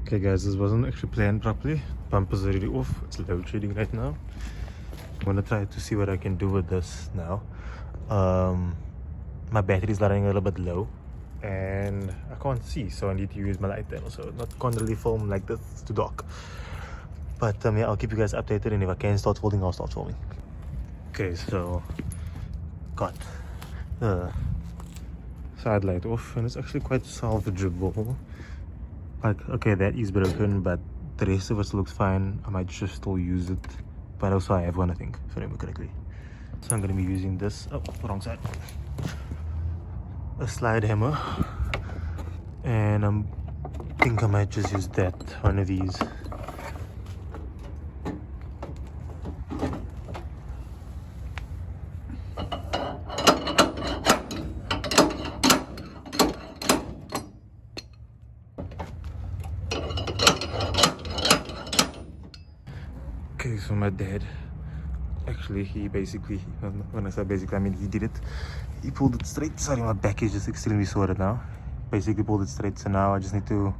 Okay guys, this wasn't actually planned properly. Bumpers are already off. It's load shedding right now. I'm gonna try to see what I can do with this now. My battery is running a little bit low and I can't see, so I need to use my light then also. Can't really film like this, it's too dark. But yeah, I'll keep you guys updated, and if I can start filming, I'll start filming. Okay, so got the side light off and it's actually quite salvageable. Like, okay, that is broken, but the rest of it looks fine. I might just still use it, but also I have one, I think, if I remember correctly. So I'm gonna be using this, oh, wrong side, a slide hammer, and I think I might just use that, one of these. Okay, so my dad, actually, he basically, when I say basically, I mean he did it. He pulled it straight. Sorry, my back is just extremely sore now. Basically pulled it straight, so now I just need to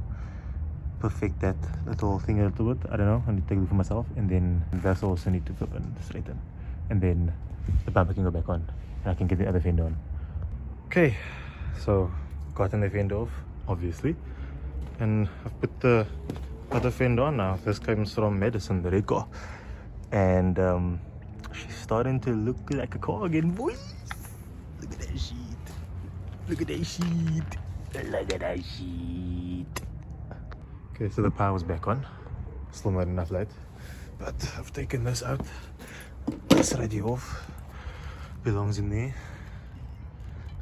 perfect that little thing a little bit. I don't know, I need to take it for myself, and then that's also need to flip and straighten. And then the bumper can go back on, and I can get the other fender on. Okay, so gotten the fender off, obviously. And I've put the other fender on now. This comes from Madison, the red car. And she's starting to look like a car again, boys. Look at that shit. Look at that shit. Look at that shit. Okay, so the power's back on. Still not enough light. But I've taken this out. This radio off. Belongs in there.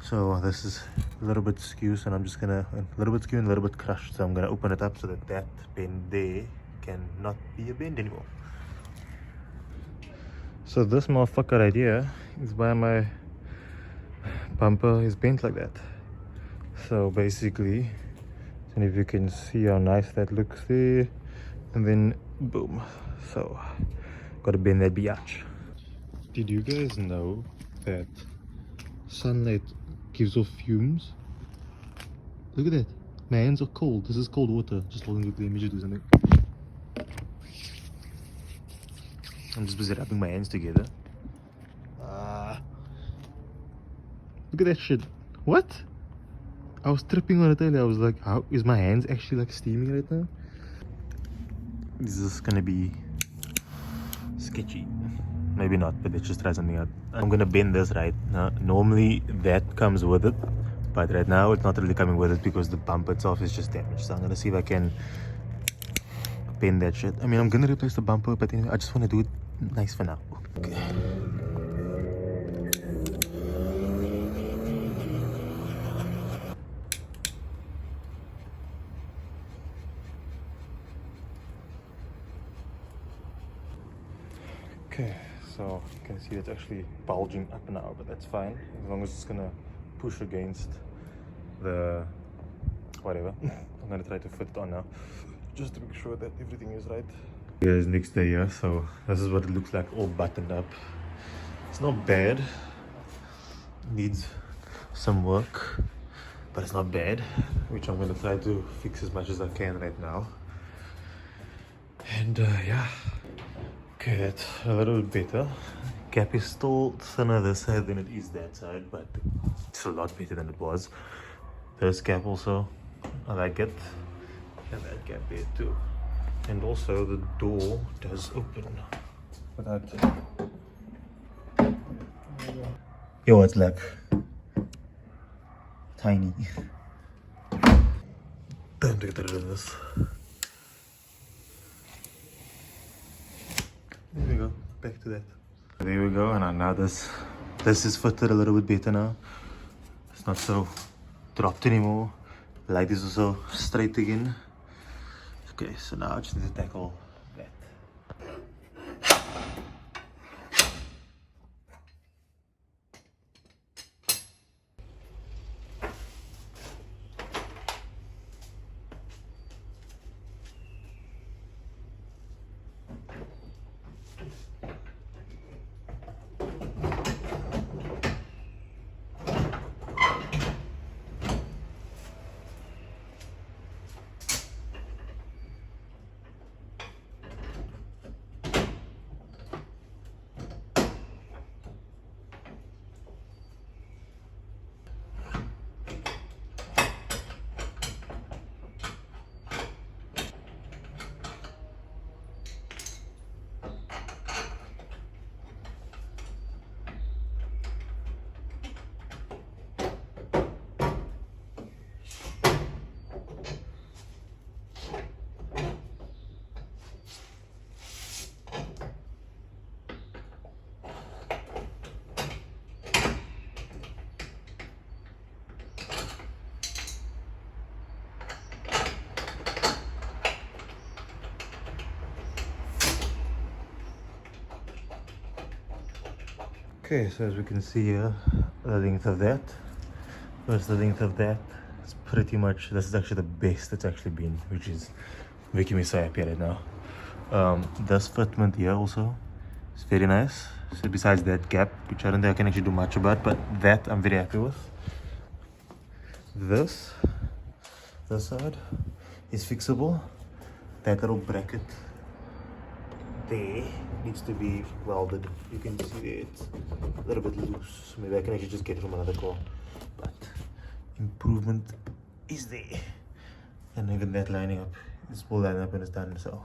So this is a little bit skew, and I'm just gonna, a little bit skew and a little bit crushed. So I'm gonna open it up so that that bend there cannot be a bend anymore. So this motherfucker right here is why my bumper is bent like that. So basically, and if you can see how nice that looks there, and then boom. So gotta bend that biatch. Did you guys know that sunlight gives off fumes? Look at that. My hands are cold. This is cold water. Just holding quickly. Let me just do something. I'm just busy rubbing my hands together. Look at that shit. What? I was tripping on it earlier. I was like, how is my hands actually like steaming right now? This is gonna be sketchy. Maybe not, but let's just try something out. I'm gonna bend this right now. Normally that comes with it, but right now it's not really coming with it because the bumper itself is just damaged. So I'm gonna see if I can bend that shit. I mean, I'm gonna replace the bumper, but anyway, I just want to do it nice for now. Okay. Okay, so you can see it's actually bulging up now, but that's fine as long as it's gonna push against the whatever. I'm gonna try to fit it on now just to make sure that everything is right. Guys, next day here, so this is what it looks like, all buttoned up. It's not bad, needs some work, but it's not bad, which I'm gonna try to fix as much as I can right now. And yeah, okay, that's a little bit better. Gap is still thinner this side than it is that side, but it's a lot better than it was. This gap also, I like it, and that gap there too. And also the door does open without. Yo, it's like tiny. Time to get rid of this. There we go, back to that. There we go, and now this is fitted a little bit better now. It's not so dropped anymore. Light is also straight again. Okay, so now I just need to tackle that. Okay, so as we can see here, the length of that versus the length of that, it's pretty much, this is actually the best it's actually been, which is making me so happy right now. This fitment here also is very nice. So besides that gap, which I don't think I can actually do much about, but that I'm very happy with. This side is fixable. That little bracket there needs to be welded. You can see there it's a little bit loose. Maybe I can actually just get it from another car, but improvement is there. And even that lining up, it's all lined up and it's done. So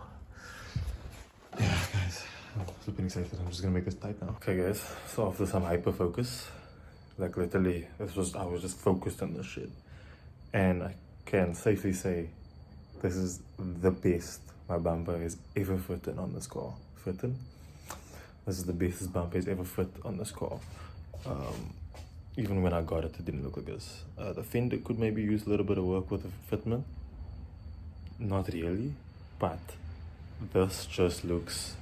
yeah, guys, I'm super excited. I'm just gonna make this tight now. Okay, guys, so after some hyper focus, like literally, I was just focused on this shit, and I can safely say this is the best my bumper has ever fitted on this car. This is the best this bumper has ever fit on this car. Even when I got it, it didn't look like this. The fender could maybe use a little bit of work with the fitment. Not really, but this just looks...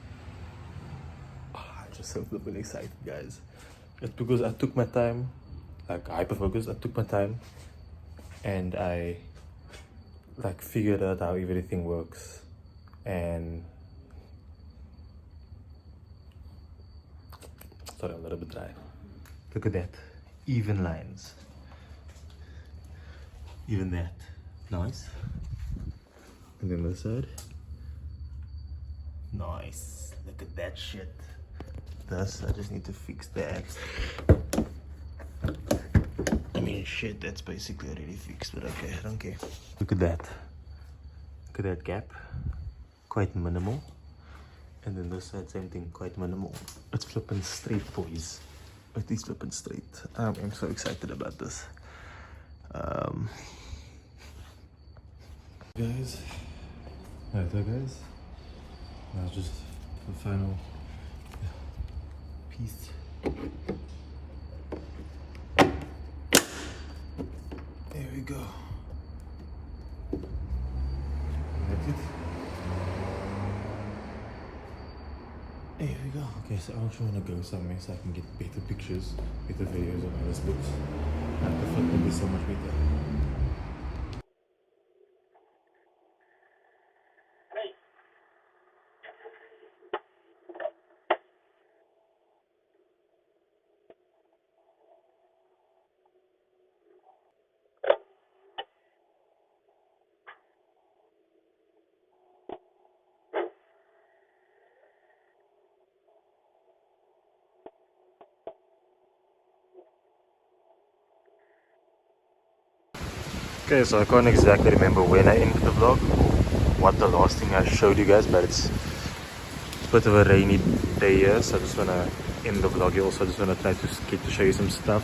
I'm just so flipping excited, guys. It's because I took my time, like hyper focus. I took my time and I like figured out how everything works, and sorry, I'm a little bit dry. Look at that, even lines, even that, nice. And then this side, nice. Look at that shit. This, I just need to fix that. I mean, shit, that's basically already fixed, but okay, I don't care. Look at that. Look at that gap. Quite minimal. And then this side, same thing, quite minimal. It's flipping straight, boys. It is flipping straight. I'm so excited about this. Guys. Right there, guys. Now just the final piece. There we go. That's it. There we go. Okay, so I actually want to go somewhere so I can get better pictures, better videos of how this looks. And the fit will be so much better. Okay, so I can't exactly remember when I ended the vlog or what the last thing I showed you guys, but it's a bit of a rainy day here, so I just want to end the vlog here. Also, I just want to try to get to show you some stuff.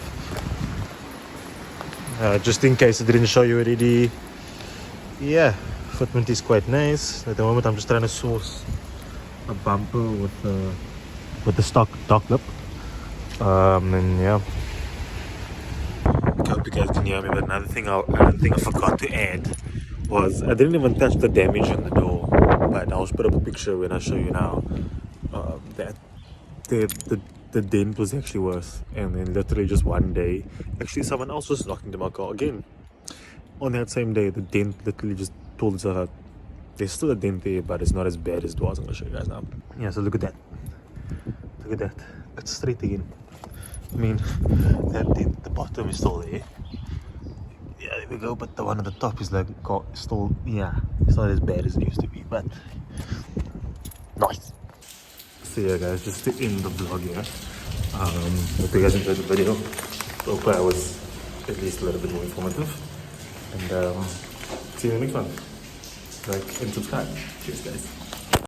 Just in case I didn't show you already. Yeah, fitment is quite nice. At the moment I'm just trying to source a bumper with the stock dog lip. And yeah. I hope you guys can hear me, but another thing I forgot to add was I didn't even touch the damage on the door, but I'll put up a picture when I show you now. That the dent was actually worse, and then literally just one day, actually someone else was knocking into my car again. On that same day, the dent literally just pulled itself out. There's still a dent there, but it's not as bad as it was. I'm gonna show you guys now. Yeah, so look at that. Look at that. It's straight again. I mean, that dent, the bottom is still there. Yeah, there we go. But the one at the top is like still, yeah, it's not as bad as it used to be. But nice. So yeah, guys, just to end the vlog here. Hope you guys enjoyed the video. Hope I was at least a little bit more informative. And see you in the next one. Like and subscribe. Cheers, guys.